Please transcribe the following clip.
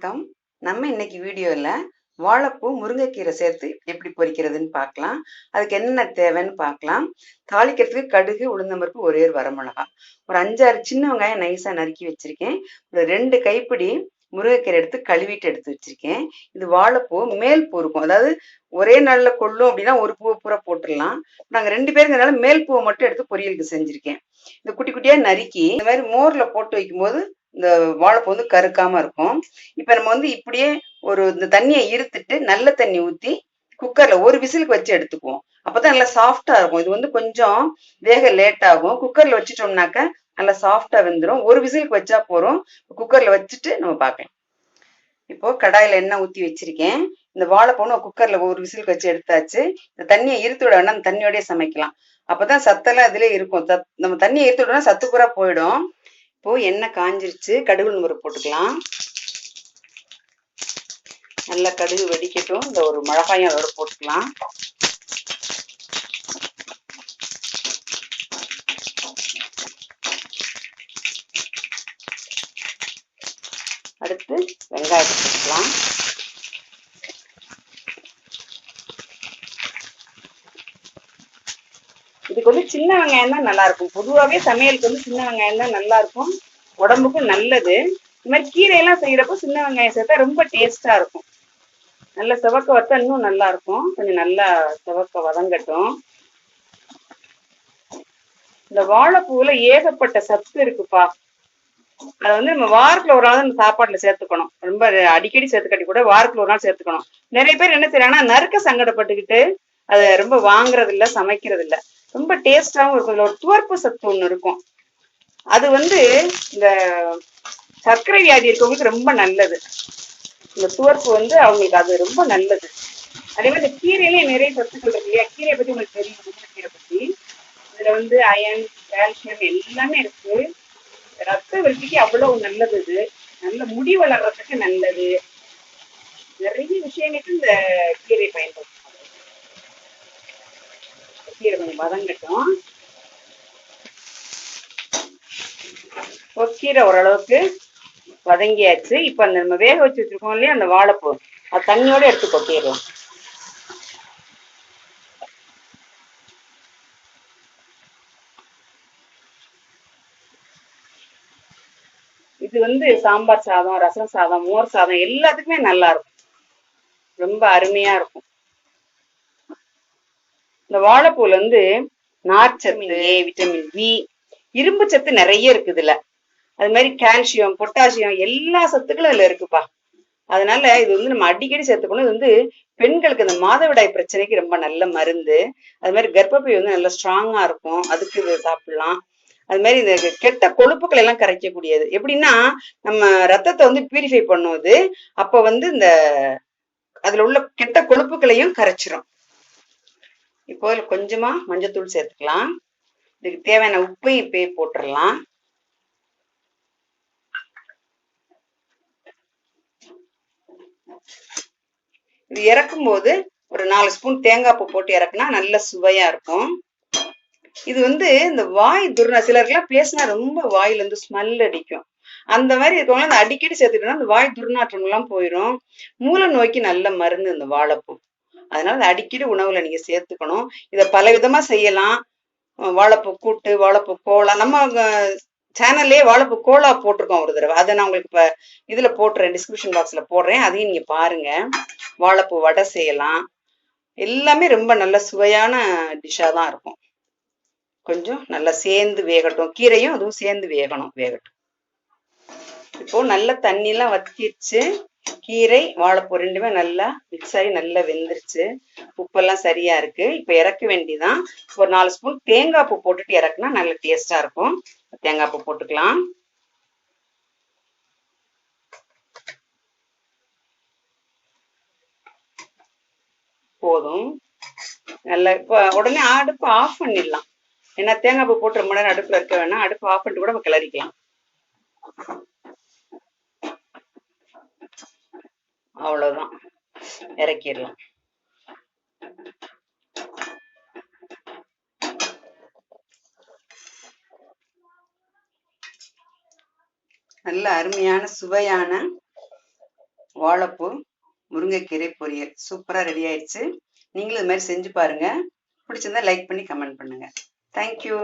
வணக்கம். நம்ம இன்னைக்கு வீடியோல வாழைப்பூ முருங்கைக்கீரை சேர்த்து எப்படி பொரிக்கிறதுன்னு பார்க்கலாம். அதுக்கு என்னென்ன தேவைன்னு பார்க்கலாம். தாளிக்கிறதுக்கு கடுகு, உளுந்தம்பருப்பு, ஒரே ஒரு வரமிளகா, ஒரு 5, 6 சின்ன வெங்காயம் நைஸா நறுக்கி வச்சிருக்கேன். ஒரு 2 கைப்பிடி முருங்கைக்கீரை எடுத்து கழுவிட்டு எடுத்து வச்சிருக்கேன். இது வாழைப்பூ மேல் பூ இருக்கும். அதாவது ஒரே நாள்ல கொள்ளும் அப்படின்னா ஒரு பூவை பூரா போட்டுடலாம். நாங்க 2 பேருங்கிறதுனால மேல் பூவை மட்டும் எடுத்து பொரியலுக்கு செஞ்சிருக்கேன். இந்த குட்டி குட்டியா நறுக்கி இந்த மாதிரி மோர்ல போட்டு வைக்கும்போது இந்த வாழைப்பூ வந்து கருக்காம இருக்கும். இப்ப நம்ம வந்து இப்படியே இந்த தண்ணியை இருத்துட்டு நல்ல தண்ணி ஊத்தி குக்கர்ல ஒரு விசிலுக்கு வச்சு எடுத்துக்குவோம். அப்பதான் நல்லா சாஃப்டா இருக்கும். இது வந்து கொஞ்சம் வேக லேட் ஆகும். குக்கர்ல வச்சுட்டோம்னாக்க நல்லா சாஃப்டா வெந்துடும். ஒரு விசிலுக்கு வச்சா போறோம். குக்கர்ல வச்சுட்டு நம்ம பார்க்கலாம். இப்போ கடாயில எண்ணெய் ஊத்தி வச்சிருக்கேன். இந்த வாழைப்பூ குக்கர்ல ஒரு விசிலுக்கு வச்சு எடுத்தாச்சு. இந்த தண்ணியை இருத்து விட வேணா அந்த தண்ணியோடய சமைக்கலாம். அப்பதான் சத்தெல்லாம் இதுல இருக்கும். நம்ம தண்ணியை இருத்து விடனா சத்து பூரா போயிடும். இப்போ எண்ணெய் காஞ்சிருச்சு. கடுகு உளுந்தம்பருப்பு போட்டுக்கலாம். நல்லா கடுகு வெடிக்கட்டும். இந்த ஒரு மிளகாயும் அதோட போட்டுக்கலாம். அடுத்து வெங்காயத்தை போட்டுக்கலாம். இதுக்கு வந்து சின்ன வெங்காயம் தான் நல்லா இருக்கும். பொதுவாகவே சமையலுக்கு வந்து சின்ன வெங்காயம் தான் நல்லா இருக்கும். உடம்புக்கும் நல்லது. இந்த மாதிரி கீரையெல்லாம் செய்யறப்போ சின்ன வெங்காயம் சேர்த்தா ரொம்ப டேஸ்டா இருக்கும். நல்ல செவக்க வத்தா இன்னும் நல்லா இருக்கும். கொஞ்சம் நல்லா செவக்க வதங்கட்டும். இந்த வாழைப்பூல ஏகப்பட்ட சத்து இருக்குப்பா. அதை வந்து நம்ம வாரத்துல ஒரு நாள் நம்ம சாப்பாட்டுல சேர்த்துக்கணும். ரொம்ப அடிக்கடி சேர்த்துக்கட்டி கூட வாரத்துல ஒரு நாள் சேர்த்துக்கணும். நிறைய பேர் என்ன செய்யறாங்கன்னா நறுக்க சங்கடப்பட்டுக்கிட்டு அதை ரொம்ப வாங்குறது இல்ல, சமைக்கிறது இல்ல. ரொம்ப டேஸ்டாவும் இருக்கும். இதுல ஒரு துவர்ப்பு சத்து ஒண்ணு இருக்கும். அது வந்து இந்த சர்க்கரை வியாதி இருக்கவங்களுக்கு ரொம்ப நல்லது. இந்த துவர்ப்பு வந்து அவங்களுக்கு அது ரொம்ப நல்லது. அதே மாதிரி இந்த கீரையிலேயே நிறைய சத்துக்கள் இருக்கு இல்லையா? கீரையை பத்தி உங்களுக்கு தெரியும். முருங்கைக்கீரை பத்தி இதுல வந்து அயன், கால்சியம் எல்லாமே இருக்கு. ரத்த விருத்திக்கு அவ்வளவு நல்லது. இது நல்ல முடி வளர்றதுக்கு நல்லது. நிறைய விஷயங்களுக்கு இந்த கீரை பயன்படுத்தும். கீரை கொஞ்சம் வதங்கட்டும். கீரை ஓரளவுக்கு வதங்கியாச்சு. இப்ப அந்த நம்ம வேக வச்சு வச்சிருக்கோம் இல்லையா அந்த வாழைப்பூ, அது தண்ணியோட எடுத்து கொட்டிடலாம். இது வந்து சாம்பார் சாதம், ரசம் சாதம், மோர் சாதம் எல்லாத்துக்குமே நல்லா இருக்கும். ரொம்ப அருமையா இருக்கும். இந்த வாழைப்பூல வந்து நார்ச்சத்து, ஏ, விட்டமின் பி, இரும்பு சத்து நிறைய இருக்குதுல. அது மாதிரி கால்சியம், பொட்டாசியம் எல்லா சத்துக்களும் அதுல இருக்குப்பா. அதனால இது வந்து நம்ம அடிக்கடி சேர்த்துக்கணும். இது வந்து பெண்களுக்கு இந்த மாதவிடாய் பிரச்சனைக்கு ரொம்ப நல்ல மருந்து. அது மாதிரி கர்ப்பப்பை வந்து நல்லா ஸ்ட்ராங்கா இருக்கும். அதுக்கு இது சாப்பிடலாம். அது மாதிரி இந்த கெட்ட கொழுப்புக்களை எல்லாம் கரைக்கக்கூடியது. எப்படின்னா நம்ம ரத்தத்தை வந்து பியூரிஃபை பண்ணுவது. அப்ப வந்து இந்த அதுல உள்ள கெட்ட கொழுப்புகளையும் கரைச்சிரும். இப்போ கொஞ்சமா மஞ்சத்தூள் சேர்த்துக்கலாம். இதுக்கு தேவையான உப்பையும் இப்பயே போட்டுடலாம். இது இறக்கும் போது ஒரு 4 ஸ்பூன் தேங்காய் பூ போட்டு இறக்குனா நல்ல சுவையா இருக்கும். இது வந்து இந்த வாய் சிலருக்குலாம் பேசினா ரொம்ப வாயில இருந்து ஸ்மெல் அடிக்கும். அந்த மாதிரி இருக்கவங்க அந்த அடிக்கடி சேர்த்துட்டோம்னா அந்த வாய் துர்நாற்றம் எல்லாம் போயிடும். மூல நோய்க்கு நல்ல மருந்து இந்த வாழைப்பூ. அதனால அடிக்கடி உணவுல நீங்க சேர்த்துக்கணும். இதை பல விதமா செய்யலாம். வாழைப்பூ கூட்டு, வாழைப்பூ கோலா, நம்ம சேனல்லே வாழைப்பூ கோலா போட்டிருக்கோம் ஒரு தடவை. அதை நான் உங்களுக்கு இப்ப இதுல போட்டுறேன், டிஸ்கிரிப்ஷன் பாக்ஸ்ல போடுறேன். அதையும் நீங்க பாருங்க. வாழைப்பூ வடை செய்யலாம். எல்லாமே ரொம்ப நல்ல சுவையான டிஷ்ஷா தான் இருக்கும். கொஞ்சம் நல்லா சேர்ந்து வேகட்டும். கீரையும் அதுவும் சேர்ந்து வேகட்டும். இப்போ நல்ல தண்ணி எல்லாம் வத்திருச்சு. கீரை, வாழைப்பூ ரெண்டுமே நல்லா மிக்ஸ் ஆகி நல்லா வெந்துருச்சு. உப்பெல்லாம் சரியா இருக்கு. இப்ப இறக்க வேண்டியதான். ஒரு 4 ஸ்பூன் தேங்காய் பூ போட்டுட்டு இறக்குனா நல்ல டேஸ்டா இருக்கும். தேங்காய் பூ போட்டுக்கலாம். போதும். நல்லா இப்ப உடனே அடுப்பு ஆஃப் பண்ணிடலாம். ஏன்னா தேங்காய் பூ போட்டு ரொம்ப நேரம் அடுப்புல இருக்க வேணாம். அடுப்பு ஆஃப் பண்ணிட்டு கூட நம்ம கிளறிக்கலாம். அவ்வளவுதான், இறக்கிடலாம். நல்ல அருமையான சுவையான வாழைப்பூ முருங்கைக்கீரை பொரியல் சூப்பராக ரெடி ஆயிடுச்சு. நீங்களும் இது மாதிரி செஞ்சு பாருங்க. பிடிச்சிருந்தா லைக் பண்ணி கமெண்ட் பண்ணுங்க. தேங்க்யூ.